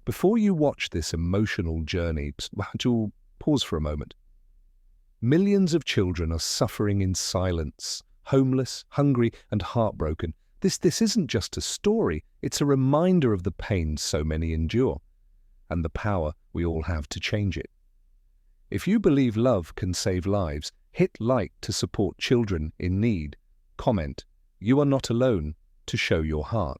Before you watch this emotional journey, pause for a moment. Millions of children are suffering in silence, homeless, hungry, and heartbroken. This isn't just a story, it's a reminder of the pain so many endure, and the power we all have to change it. If you believe love can save lives, hit like to support children in need. Comment, "You are not alone," to show your heart.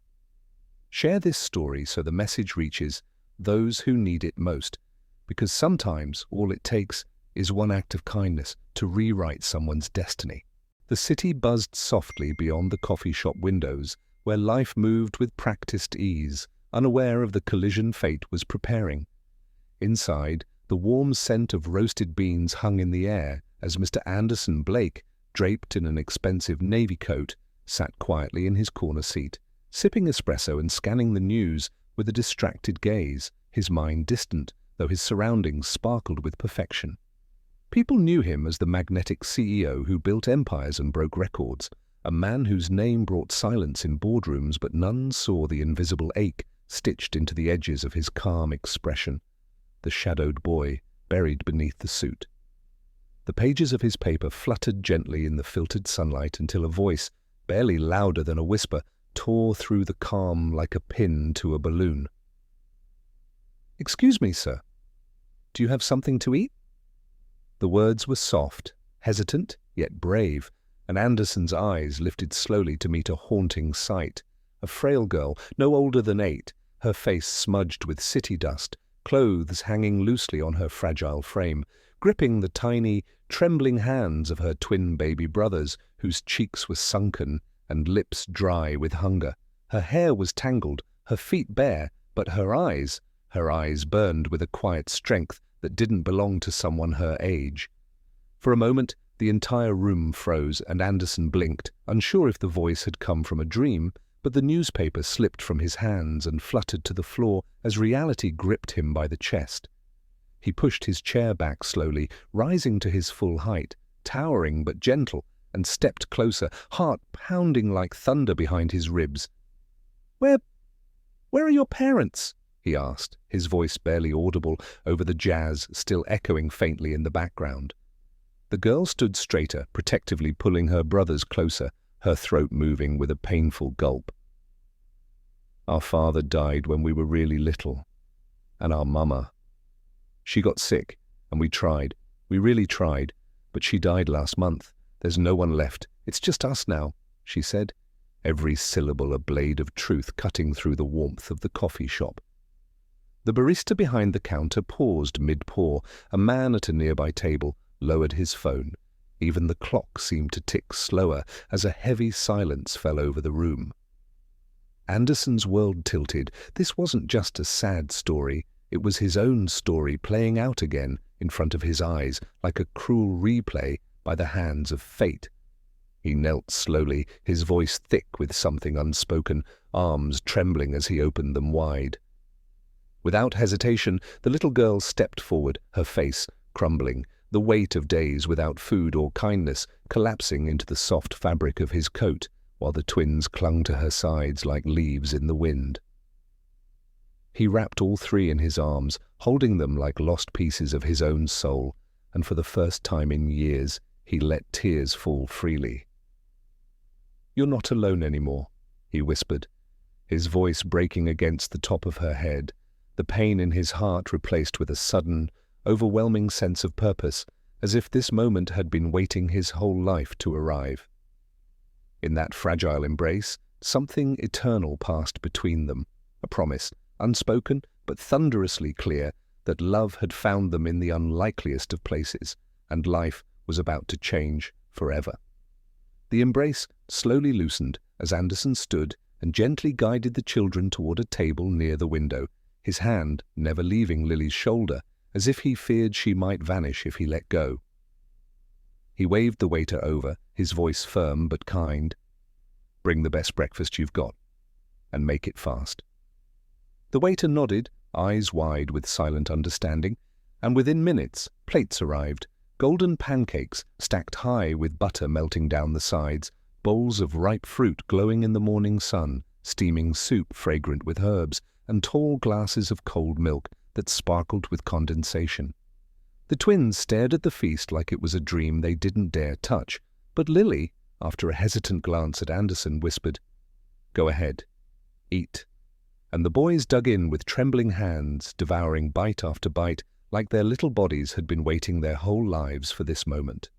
Share this story so the message reaches those who need it most, because sometimes all it takes is one act of kindness to rewrite someone's destiny. The city buzzed softly beyond the coffee shop windows, where life moved with practiced ease, unaware of the collision fate was preparing. Inside, the warm scent of roasted beans hung in the air as Mr. Anderson Blake, draped in an expensive navy coat, sat quietly in his corner seat, sipping espresso and scanning the news with a distracted gaze, his mind distant, though his surroundings sparkled with perfection. People knew him as the magnetic CEO who built empires and broke records, a man whose name brought silence in boardrooms, but none saw the invisible ache stitched into the edges of his calm expression, the shadowed boy buried beneath the suit. The pages of his paper fluttered gently in the filtered sunlight until a voice, barely louder than a whisper, tore through the calm like a pin to a balloon. "Excuse me, sir. Do you have something to eat?" The words were soft, hesitant, yet brave, and Anderson's eyes lifted slowly to meet a haunting sight. A frail girl, no older than 8, her face smudged with city dust, clothes hanging loosely on her fragile frame, gripping the tiny, trembling hands of her twin baby brothers, whose cheeks were sunken and lips dry with hunger. Her hair was tangled, her feet bare, but her eyes burned with a quiet strength that didn't belong to someone her age. For a moment, the entire room froze, and Anderson blinked, unsure if the voice had come from a dream, but the newspaper slipped from his hands and fluttered to the floor as reality gripped him by the chest. He pushed his chair back slowly, rising to his full height, towering but gentle, and stepped closer, heart pounding like thunder behind his ribs. Where are your parents?" he asked, his voice barely audible over the jazz still echoing faintly in the background. The girl stood straighter, protectively pulling her brothers closer, her throat moving with a painful gulp. "Our father died when we were really little, and our mama. She got sick, and we really tried, but she died last month. There's no one left. It's just us now," she said, every syllable a blade of truth cutting through the warmth of the coffee shop. The barista behind the counter paused mid-pour. A man at a nearby table lowered his phone. Even the clock seemed to tick slower as a heavy silence fell over the room. Anderson's world tilted. This wasn't just a sad story. It was his own story playing out again in front of his eyes, like a cruel replay by the hands of fate. He knelt slowly, his voice thick with something unspoken, arms trembling as he opened them wide. Without hesitation, the little girl stepped forward, her face crumbling, the weight of days without food or kindness collapsing into the soft fabric of his coat, while the twins clung to her sides like leaves in the wind. He wrapped all three in his arms, holding them like lost pieces of his own soul, and for the first time in years, he let tears fall freely. "You're not alone anymore," he whispered, his voice breaking against the top of her head, the pain in his heart replaced with a sudden, overwhelming sense of purpose, as if this moment had been waiting his whole life to arrive. In that fragile embrace, something eternal passed between them, a promise, unspoken but thunderously clear, that love had found them in the unlikeliest of places, and life was about to change forever. The embrace slowly loosened as Anderson stood and gently guided the children toward a table near the window, his hand never leaving Lily's shoulder, as if he feared she might vanish if he let go. He waved the waiter over, his voice firm but kind. "Bring the best breakfast you've got, and make it fast." The waiter nodded, eyes wide with silent understanding, and within minutes, plates arrived, golden pancakes stacked high with butter melting down the sides, bowls of ripe fruit glowing in the morning sun, steaming soup fragrant with herbs, and tall glasses of cold milk that sparkled with condensation. The twins stared at the feast like it was a dream they didn't dare touch, but Lily, after a hesitant glance at Anderson, whispered, "Go ahead. Eat." And the boys dug in with trembling hands, devouring bite after bite, like their little bodies had been waiting their whole lives for this moment.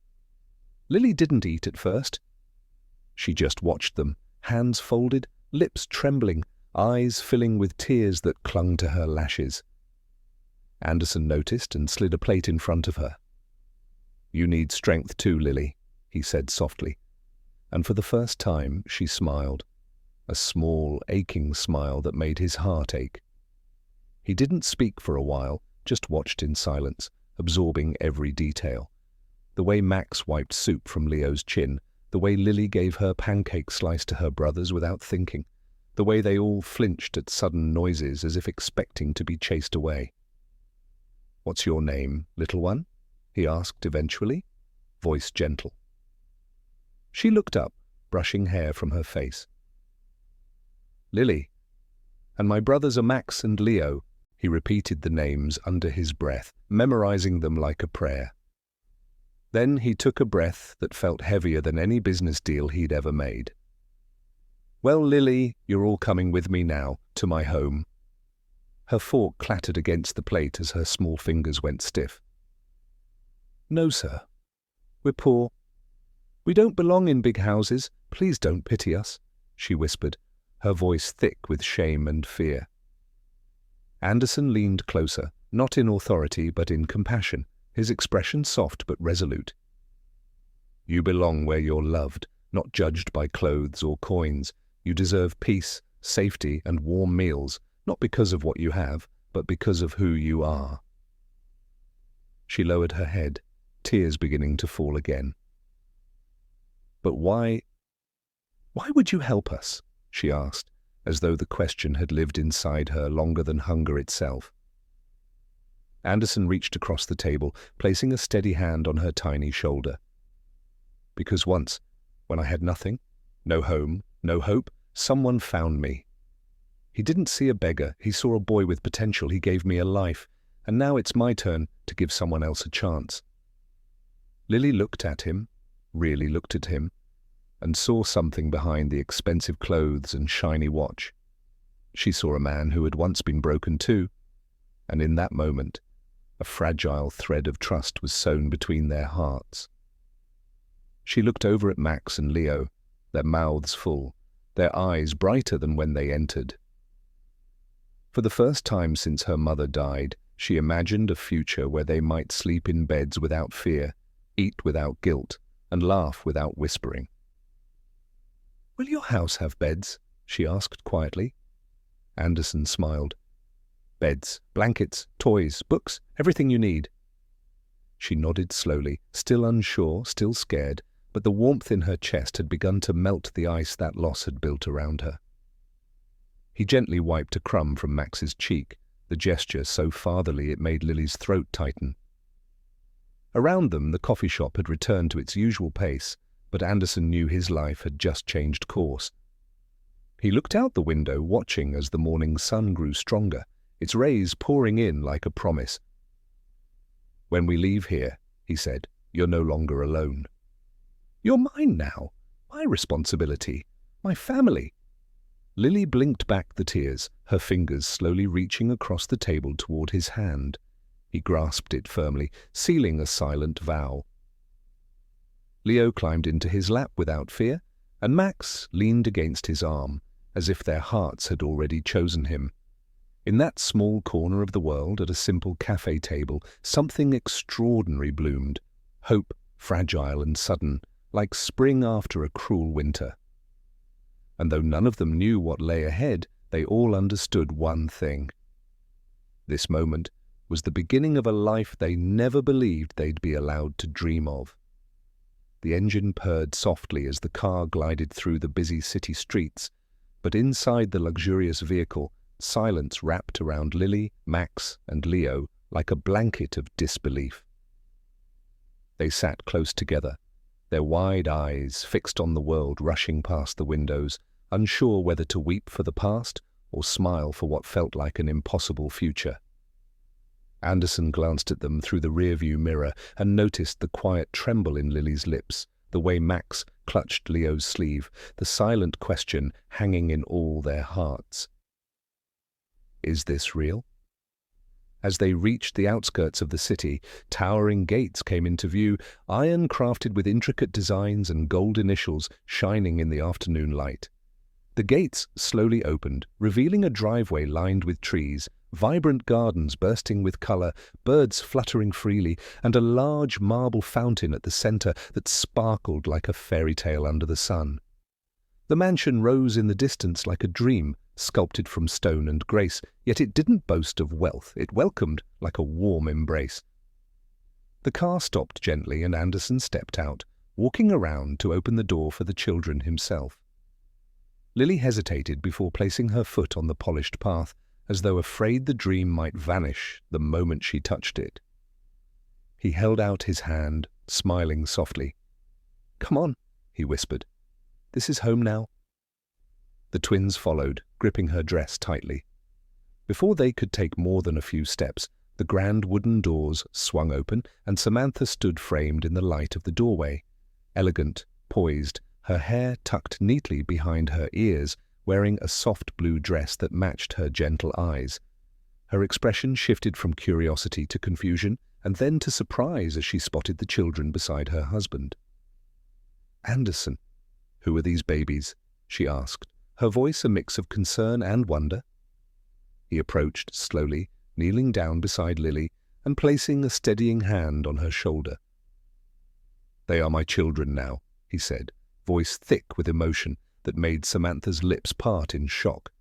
Lily didn't eat at first. She just watched them, hands folded, lips trembling, eyes filling with tears that clung to her lashes. Anderson noticed and slid a plate in front of her. "You need strength too, Lily," he said softly. And for the first time she smiled, a small, aching smile that made his heart ache. He didn't speak for a while, just watched in silence, absorbing every detail. The way Max wiped soup from Leo's chin, the way Lily gave her pancake slice to her brothers without thinking, the way they all flinched at sudden noises as if expecting to be chased away. "What's your name, little one?" he asked eventually, voice gentle. She looked up, brushing hair from her face. "Lily. And my brothers are Max and Leo," he repeated the names under his breath, memorizing them like a prayer. Then he took a breath that felt heavier than any business deal he'd ever made. "Well, Lily, you're all coming with me now, to my home." Her fork clattered against the plate as her small fingers went stiff. "No, sir. We're poor. We don't belong in big houses. Please don't pity us," she whispered, her voice thick with shame and fear. Anderson leaned closer, not in authority but in compassion, his expression soft but resolute. "You belong where you're loved, not judged by clothes or coins. You deserve peace, safety, and warm meals, not because of what you have, but because of who you are." She lowered her head, tears beginning to fall again. "But why would you help us?" she asked, as though the question had lived inside her longer than hunger itself. Anderson reached across the table, placing a steady hand on her tiny shoulder. "Because once, when I had nothing, no home, no hope, someone found me. He didn't see a beggar, he saw a boy with potential, he gave me a life, and now it's my turn to give someone else a chance." Lily looked at him, really looked at him, and saw something behind the expensive clothes and shiny watch. She saw a man who had once been broken too, and in that moment, a fragile thread of trust was sewn between their hearts. She looked over at Max and Leo, their mouths full, their eyes brighter than when they entered. For the first time since her mother died, she imagined a future where they might sleep in beds without fear, eat without guilt, and laugh without whispering. "Will your house have beds?" she asked quietly. Anderson smiled. "Beds, blankets, toys, books, everything you need." She nodded slowly, still unsure, still scared, but the warmth in her chest had begun to melt the ice that loss had built around her. He gently wiped a crumb from Max's cheek, the gesture so fatherly it made Lily's throat tighten. Around them, the coffee shop had returned to its usual pace, but Anderson knew his life had just changed course. He looked out the window, watching as the morning sun grew stronger, its rays pouring in like a promise. "When we leave here," he said, "you're no longer alone. You're mine now, my responsibility, my family." Lily blinked back the tears, her fingers slowly reaching across the table toward his hand. He grasped it firmly, sealing a silent vow. Leo climbed into his lap without fear, and Max leaned against his arm, as if their hearts had already chosen him. In that small corner of the world, at a simple cafe table, something extraordinary bloomed, hope, fragile and sudden, like spring after a cruel winter. And though none of them knew what lay ahead, they all understood one thing. This moment was the beginning of a life they never believed they'd be allowed to dream of. The engine purred softly as the car glided through the busy city streets, but inside the luxurious vehicle, silence wrapped around Lily, Max, and Leo like a blanket of disbelief. They sat close together, their wide eyes fixed on the world rushing past the windows, unsure whether to weep for the past or smile for what felt like an impossible future. Anderson glanced at them through the rearview mirror and noticed the quiet tremble in Lily's lips, the way Max clutched Leo's sleeve, the silent question hanging in all their hearts. Is this real? As they reached the outskirts of the city, towering gates came into view, iron crafted with intricate designs and gold initials shining in the afternoon light. The gates slowly opened, revealing a driveway lined with trees, vibrant gardens bursting with color, birds fluttering freely, and a large marble fountain at the center that sparkled like a fairy tale under the sun. The mansion rose in the distance like a dream, sculpted from stone and grace, yet it didn't boast of wealth. It welcomed like a warm embrace. The car stopped gently and Anderson stepped out, walking around to open the door for the children himself. Lily hesitated before placing her foot on the polished path, as though afraid the dream might vanish the moment she touched it. He held out his hand, smiling softly. "Come on," he whispered. "This is home now." The twins followed, gripping her dress tightly. Before they could take more than a few steps, the grand wooden doors swung open and Samantha stood framed in the light of the doorway. Elegant, poised, her hair tucked neatly behind her ears, wearing a soft blue dress that matched her gentle eyes. Her expression shifted from curiosity to confusion and then to surprise as she spotted the children beside her husband. "Anderson, who are these babies?" she asked, her voice a mix of concern and wonder. He approached slowly, kneeling down beside Lily and placing a steadying hand on her shoulder. "They are my children now," he said, voice thick with emotion that made Samantha's lips part in shock.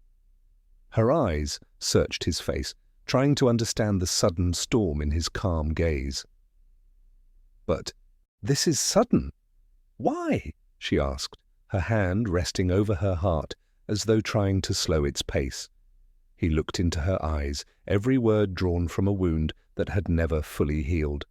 Her eyes searched his face, trying to understand the sudden storm in his calm gaze. "But this is sudden. Why?" she asked, her hand resting over her heart as though trying to slow its pace. He looked into her eyes, every word drawn from a wound that had never fully healed.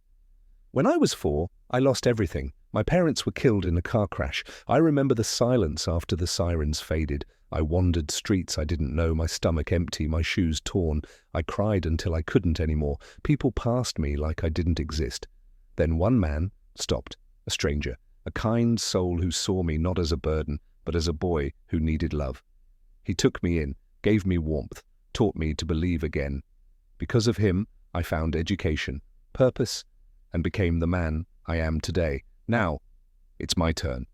"When I was 4, I lost everything. My parents were killed in a car crash. I remember the silence after the sirens faded. I wandered streets I didn't know, my stomach empty, my shoes torn. I cried until I couldn't anymore. People passed me like I didn't exist. Then one man stopped, a stranger, a kind soul who saw me not as a burden, but as a boy who needed love. He took me in, gave me warmth, taught me to believe again. Because of him, I found education, purpose, and became the man I am today. Now, it's my turn."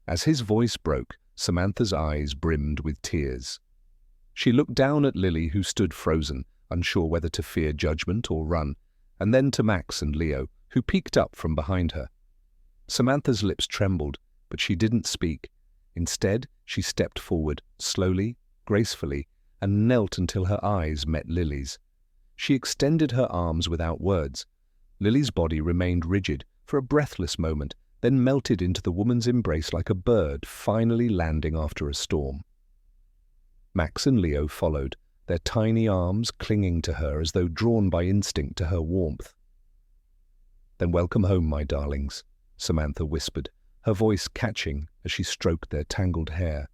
As his voice broke, Samantha's eyes brimmed with tears. She looked down at Lily, who stood frozen, unsure whether to fear judgment or run, and then to Max and Leo, who peeked up from behind her. Samantha's lips trembled, but she didn't speak. Instead, she stepped forward, slowly, gracefully, and knelt until her eyes met Lily's. She extended her arms without words. Lily's body remained rigid for a breathless moment, then melted into the woman's embrace like a bird finally landing after a storm. Max and Leo followed, their tiny arms clinging to her as though drawn by instinct to her warmth. "Then welcome home, my darlings," Samantha whispered, her voice catching as she stroked their tangled hair.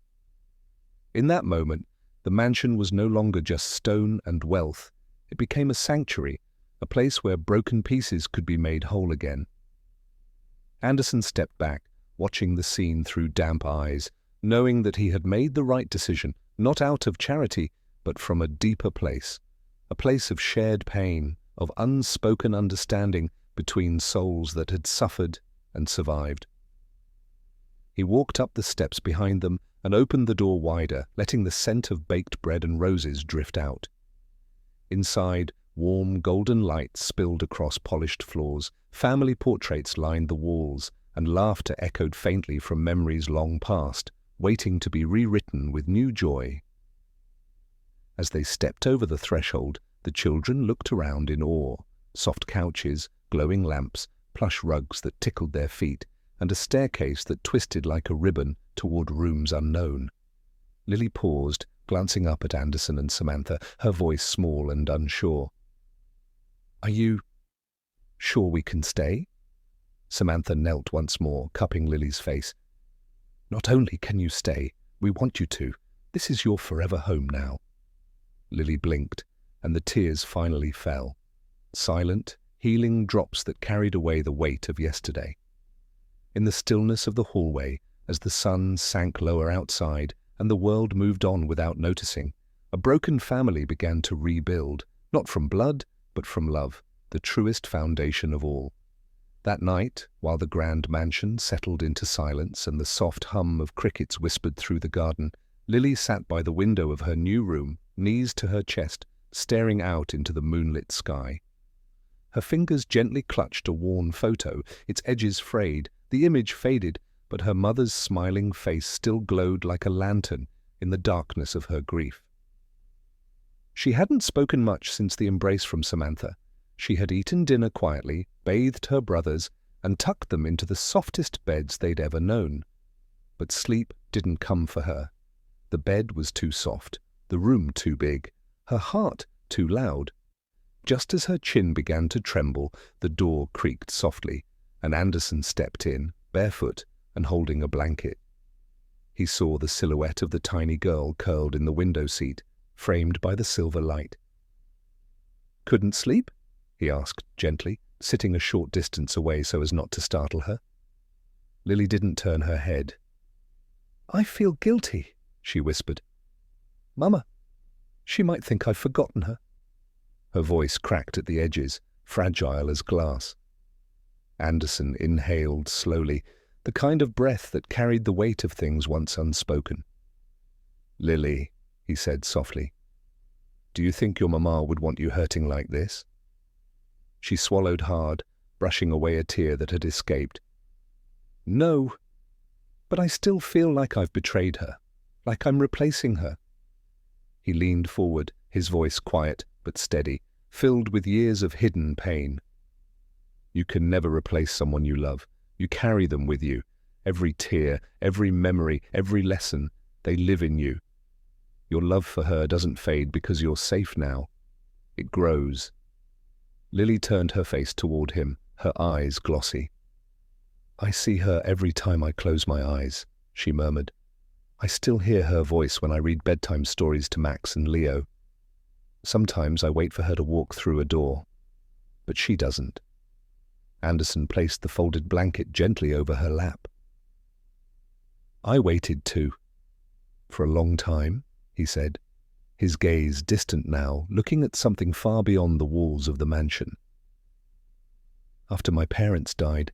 In that moment, the mansion was no longer just stone and wealth. It became a sanctuary, a place where broken pieces could be made whole again. Anderson stepped back, watching the scene through damp eyes, knowing that he had made the right decision, not out of charity, but from a deeper place, a place of shared pain, of unspoken understanding between souls that had suffered and survived. He walked up the steps behind them and opened the door wider, letting the scent of baked bread and roses drift out. Inside, warm golden light spilled across polished floors, family portraits lined the walls, and laughter echoed faintly from memories long past, waiting to be rewritten with new joy. As they stepped over the threshold, the children looked around in awe. Soft couches, glowing lamps, plush rugs that tickled their feet, and a staircase that twisted like a ribbon toward rooms unknown. Lily paused, glancing up at Anderson and Samantha, her voice small and unsure. "Are you sure we can stay?" Samantha knelt once more, cupping Lily's face. "Not only can you stay, we want you to. This is your forever home now." Lily blinked, and the tears finally fell. Silent, healing drops that carried away the weight of yesterday. In the stillness of the hallway, as the sun sank lower outside and the world moved on without noticing, a broken family began to rebuild, not from blood, but from love, the truest foundation of all. That night, while the grand mansion settled into silence and the soft hum of crickets whispered through the garden, Lily sat by the window of her new room, knees to her chest, staring out into the moonlit sky. Her fingers gently clutched a worn photo, its edges frayed, the image faded, but her mother's smiling face still glowed like a lantern in the darkness of her grief. She hadn't spoken much since the embrace from Samantha. She had eaten dinner quietly, bathed her brothers, and tucked them into the softest beds they'd ever known. But sleep didn't come for her. The bed was too soft, the room too big, her heart too loud. Just as her chin began to tremble, the door creaked softly, and Anderson stepped in, barefoot and holding a blanket. He saw the silhouette of the tiny girl curled in the window seat, framed by the silver light. "Couldn't sleep?" he asked gently, sitting a short distance away so as not to startle her. Lily didn't turn her head. "I feel guilty," she whispered. "Mama, she might think I've forgotten her." Her voice cracked at the edges, fragile as glass. Anderson inhaled slowly, the kind of breath that carried the weight of things once unspoken. "Lily," he said softly, "do you think your mama would want you hurting like this?" She swallowed hard, brushing away a tear that had escaped. "No, but I still feel like I've betrayed her, like I'm replacing her." He leaned forward, his voice quiet but steady, filled with years of hidden pain. "You can never replace someone you love. You carry them with you. Every tear, every memory, every lesson, they live in you. Your love for her doesn't fade because you're safe now. It grows." Lily turned her face toward him, her eyes glossy. "I see her every time I close my eyes," she murmured. "I still hear her voice when I read bedtime stories to Max and Leo. Sometimes I wait for her to walk through a door, but she doesn't." Anderson placed the folded blanket gently over her lap. "I waited too. For a long time," he said, his gaze distant now, looking at something far beyond the walls of the mansion. "After my parents died,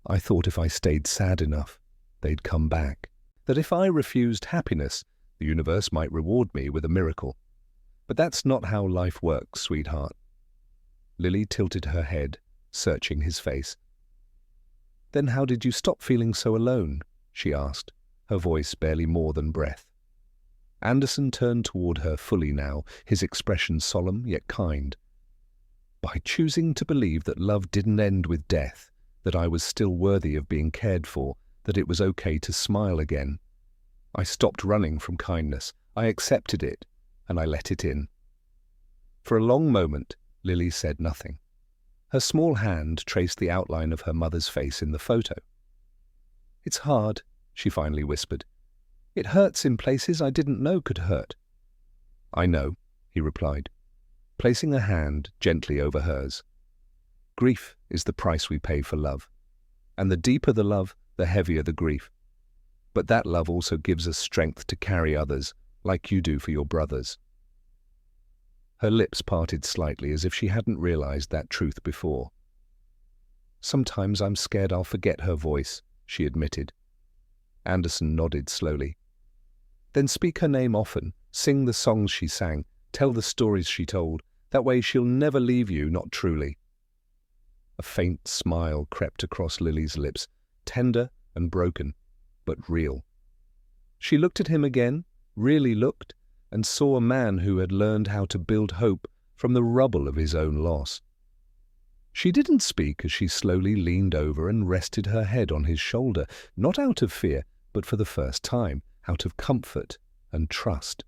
I thought if I stayed sad enough, they'd come back. That if I refused happiness, the universe might reward me with a miracle. But that's not how life works, sweetheart." Lily tilted her head, searching his face. "Then how did you stop feeling so alone?" she asked, her voice barely more than breath. Anderson turned toward her fully now, his expression solemn yet kind. "By choosing to believe that love didn't end with death, that I was still worthy of being cared for, that it was okay to smile again. I stopped running from kindness. I accepted it, and I let it in." For a long moment, Lily said nothing. Her small hand traced the outline of her mother's face in the photo. "It's hard," she finally whispered. "It hurts in places I didn't know could hurt." "I know," he replied, placing a hand gently over hers. "Grief is the price we pay for love, and the deeper the love, the heavier the grief. But that love also gives us strength to carry others, like you do for your brothers." Her lips parted slightly as if she hadn't realized that truth before. "Sometimes I'm scared I'll forget her voice," she admitted. Anderson nodded slowly. "Then speak her name often, sing the songs she sang, tell the stories she told. That way she'll never leave you, not truly." A faint smile crept across Lily's lips, tender and broken, but real. She looked at him again, really looked, and saw a man who had learned how to build hope from the rubble of his own loss. She didn't speak as she slowly leaned over and rested her head on his shoulder, not out of fear, but for the first time, out of comfort and trust.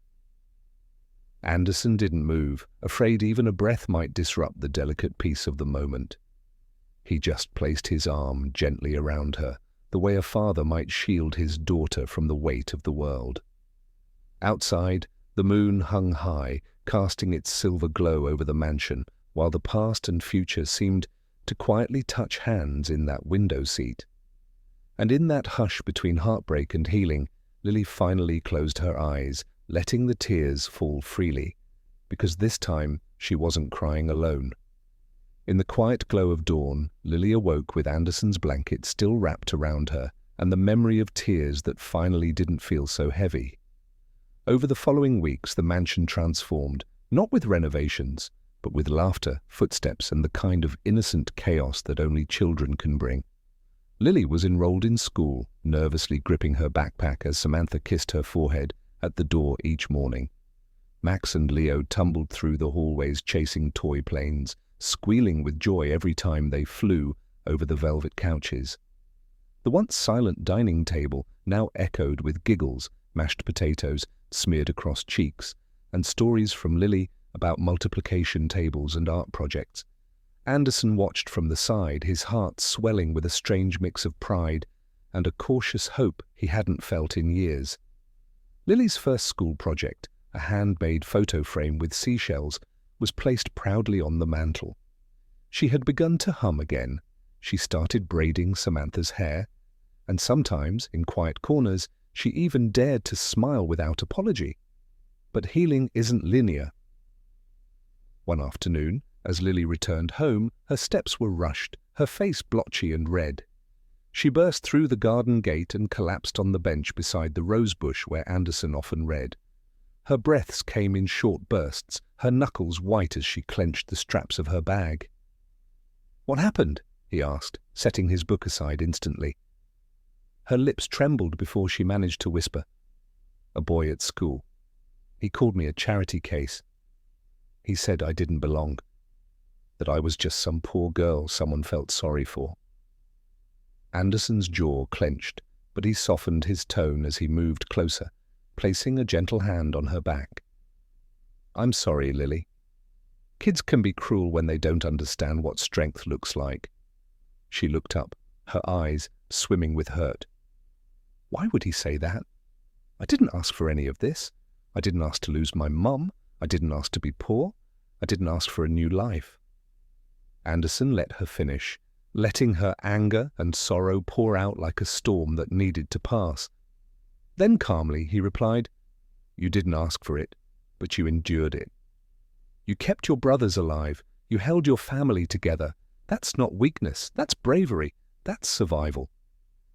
Anderson didn't move, afraid even a breath might disrupt the delicate peace of the moment. He just placed his arm gently around her, the way a father might shield his daughter from the weight of the world. Outside, the moon hung high, casting its silver glow over the mansion, while the past and future seemed to quietly touch hands in that window seat. And in that hush between heartbreak and healing, Lily finally closed her eyes, letting the tears fall freely, because this time she wasn't crying alone. In the quiet glow of dawn, Lily awoke with Anderson's blanket still wrapped around her, and the memory of tears that finally didn't feel so heavy. Over the following weeks, the mansion transformed, not with renovations, but with laughter, footsteps, and the kind of innocent chaos that only children can bring. Lily was enrolled in school, nervously gripping her backpack as Samantha kissed her forehead at the door each morning. Max and Leo tumbled through the hallways chasing toy planes, squealing with joy every time they flew over the velvet couches. The once silent dining table now echoed with giggles, mashed potatoes smeared across cheeks, and stories from Lily about multiplication tables and art projects. Anderson watched from the side, his heart swelling with a strange mix of pride and a cautious hope he hadn't felt in years. Lily's first school project, a handmade photo frame with seashells, was placed proudly on the mantel. She had begun to hum again. She started braiding Samantha's hair, and sometimes, in quiet corners, she even dared to smile without apology. But healing isn't linear. One afternoon, as Lily returned home, her steps were rushed, her face blotchy and red. She burst through the garden gate and collapsed on the bench beside the rosebush where Anderson often read. Her breaths came in short bursts, her knuckles white as she clenched the straps of her bag. "What happened?" he asked, setting his book aside instantly. Her lips trembled before she managed to whisper, "A boy at school. He called me a charity case. He said I didn't belong, that I was just some poor girl someone felt sorry for." Anderson's jaw clenched, but he softened his tone as he moved closer, placing a gentle hand on her back. "I'm sorry, Lily. Kids can be cruel when they don't understand what strength looks like." She looked up, her eyes swimming with hurt. Why would he say that? I didn't ask for any of this. I didn't ask to lose my mum. I didn't ask to be poor. I didn't ask for a new life. Anderson let her finish, letting her anger and sorrow pour out like a storm that needed to pass. Then calmly he replied, "You didn't ask for it, but you endured it. You kept your brothers alive. You held your family together. That's not weakness. That's bravery. That's survival."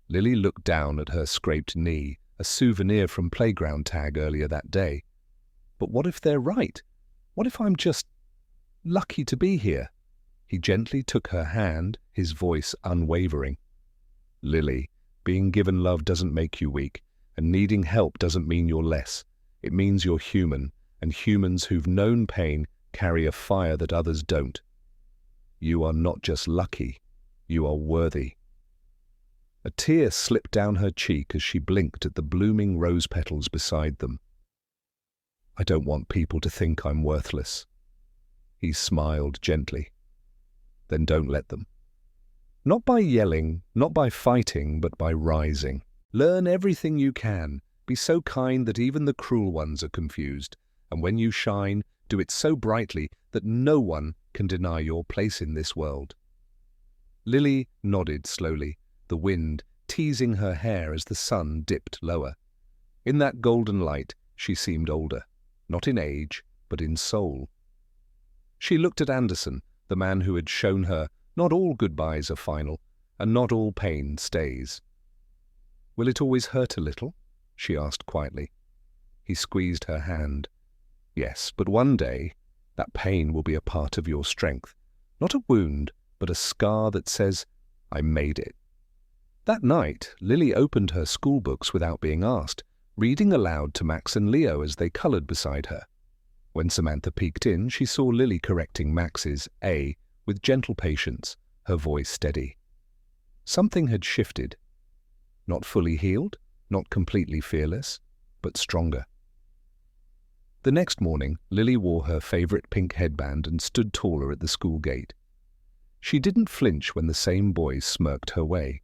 Lily looked down at her scraped knee, a souvenir from playground tag earlier that day. "But what if they're right? What if I'm just lucky to be here?" He gently took her hand, his voice unwavering. "Lily, being given love doesn't make you weak, and needing help doesn't mean you're less. It means you're human, and humans who've known pain carry a fire that others don't. You are not just lucky, you are worthy." A tear slipped down her cheek as she blinked at the blooming rose petals beside them. "I don't want people to think I'm worthless." He smiled gently. "Then don't let them. Not by yelling, not by fighting, but by rising. Learn everything you can. Be so kind that even the cruel ones are confused. And when you shine, do it so brightly that no one can deny your place in this world." Lily nodded slowly, the wind teasing her hair as the sun dipped lower. In that golden light, she seemed older, not in age, but in soul. She looked at Anderson, the man who had shown her not all goodbyes are final, and not all pain stays. "Will it always hurt a little?" she asked quietly. He squeezed her hand. "Yes, but one day, that pain will be a part of your strength. Not a wound, but a scar that says, 'I made it.'" That night, Lily opened her school books without being asked, reading aloud to Max and Leo as they colored beside her. When Samantha peeked in, she saw Lily correcting Max's A with gentle patience, her voice steady. Something had shifted. Not fully healed, not completely fearless, but stronger. The next morning, Lily wore her favorite pink headband and stood taller at the school gate. She didn't flinch when the same boys smirked her way.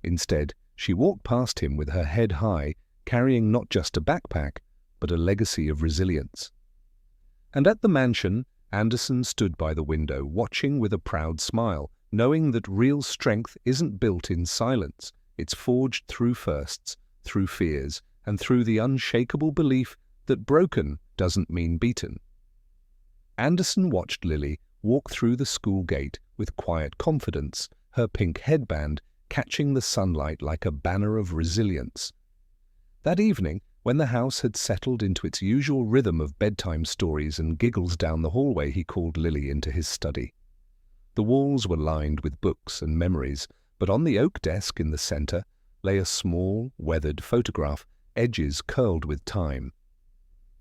Instead, she walked past him with her head high, carrying not just a backpack, but a legacy of resilience. And at the mansion, Anderson stood by the window, watching with a proud smile, knowing that real strength isn't built in silence. It's forged through firsts, through fears, and through the unshakable belief that broken doesn't mean beaten. Anderson watched Lily walk through the school gate with quiet confidence, her pink headband catching the sunlight like a banner of resilience. That evening, when the house had settled into its usual rhythm of bedtime stories and giggles down the hallway, he called Lily into his study. The walls were lined with books and memories, but on the oak desk in the center lay a small, weathered photograph, edges curled with time.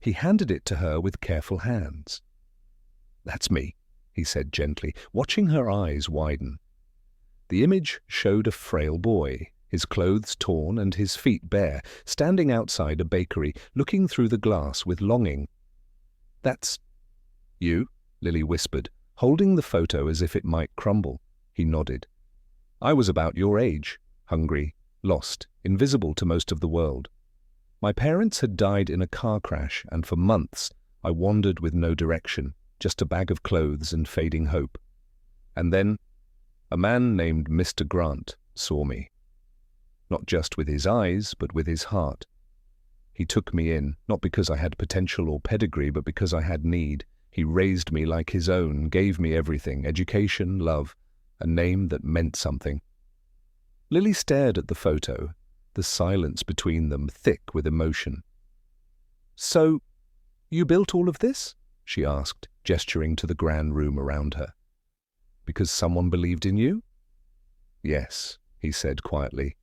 He handed it to her with careful hands. "That's me," he said gently, watching her eyes widen. The image showed a frail boy, his clothes torn and his feet bare, standing outside a bakery, looking through the glass with longing. "That's you," Lily whispered, holding the photo as if it might crumble. He nodded. "I was about your age, hungry, lost, invisible to most of the world. My parents had died in a car crash, and for months I wandered with no direction, just a bag of clothes and fading hope. And then a man named Mr. Grant saw me. Not just with his eyes, but with his heart. He took me in, not because I had potential or pedigree, but because I had need. He raised me like his own, gave me everything, education, love, a name that meant something." Lily stared at the photo, the silence between them thick with emotion. "So, you built all of this?" she asked, gesturing to the grand room around her. "Because someone believed in you?" "Yes," he said quietly,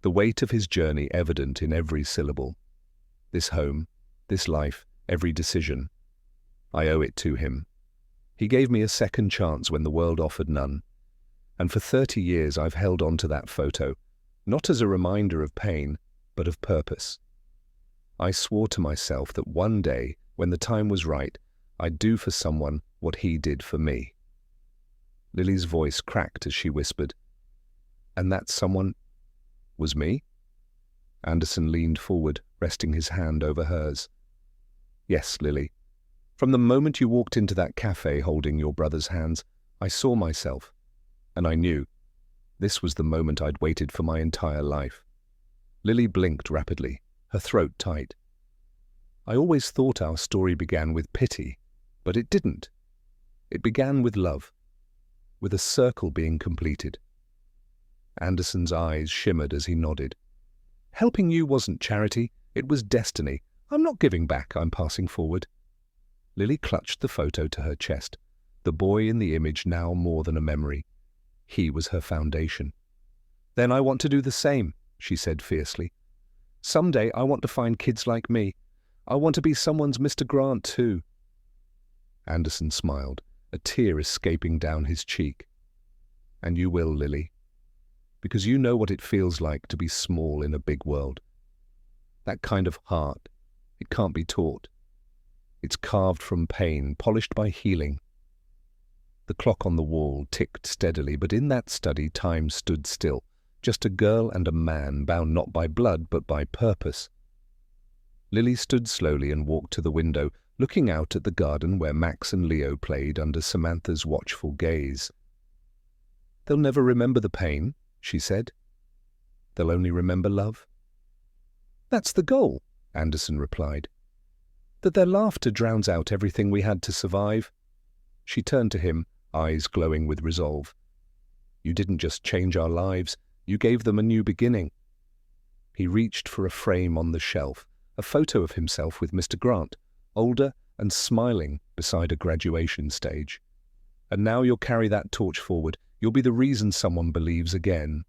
the weight of his journey evident in every syllable. "This home, this life, every decision. I owe it to him. He gave me a second chance when the world offered none. And for 30 years I've held on to that photo, not as a reminder of pain, but of purpose. I swore to myself that one day, when the time was right, I'd do for someone what he did for me." Lily's voice cracked as she whispered, "And that someone was me?" Anderson leaned forward, resting his hand over hers. "Yes, Lily. From the moment you walked into that cafe holding your brother's hands, I saw myself, and I knew this was the moment I'd waited for my entire life." Lily blinked rapidly, her throat tight. "I always thought our story began with pity, but it didn't. It began with love, with a circle being completed." Anderson's eyes shimmered as he nodded. "Helping you wasn't charity, it was destiny. I'm not giving back, I'm passing forward." Lily clutched the photo to her chest, the boy in the image now more than a memory. He was her foundation. "Then I want to do the same," she said fiercely. "Someday I want to find kids like me. I want to be someone's Mr. Grant too." Anderson smiled, a tear escaping down his cheek. "And you will, Lily. Because you know what it feels like to be small in a big world. That kind of heart, it can't be taught. It's carved from pain, polished by healing." The clock on the wall ticked steadily, but in that study time stood still, just a girl and a man bound not by blood but by purpose. Lily stood slowly and walked to the window, looking out at the garden where Max and Leo played under Samantha's watchful gaze. "They'll never remember the pain," she said. "They'll only remember love." "That's the goal," Anderson replied. "That their laughter drowns out everything we had to survive." She turned to him, eyes glowing with resolve. "You didn't just change our lives, you gave them a new beginning." He reached for a frame on the shelf, a photo of himself with Mr. Grant, older and smiling beside a graduation stage. "And now you'll carry that torch forward. You'll be the reason someone believes again."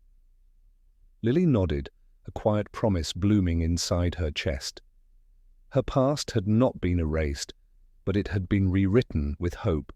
Lily nodded, a quiet promise blooming inside her chest. Her past had not been erased, but it had been rewritten with hope.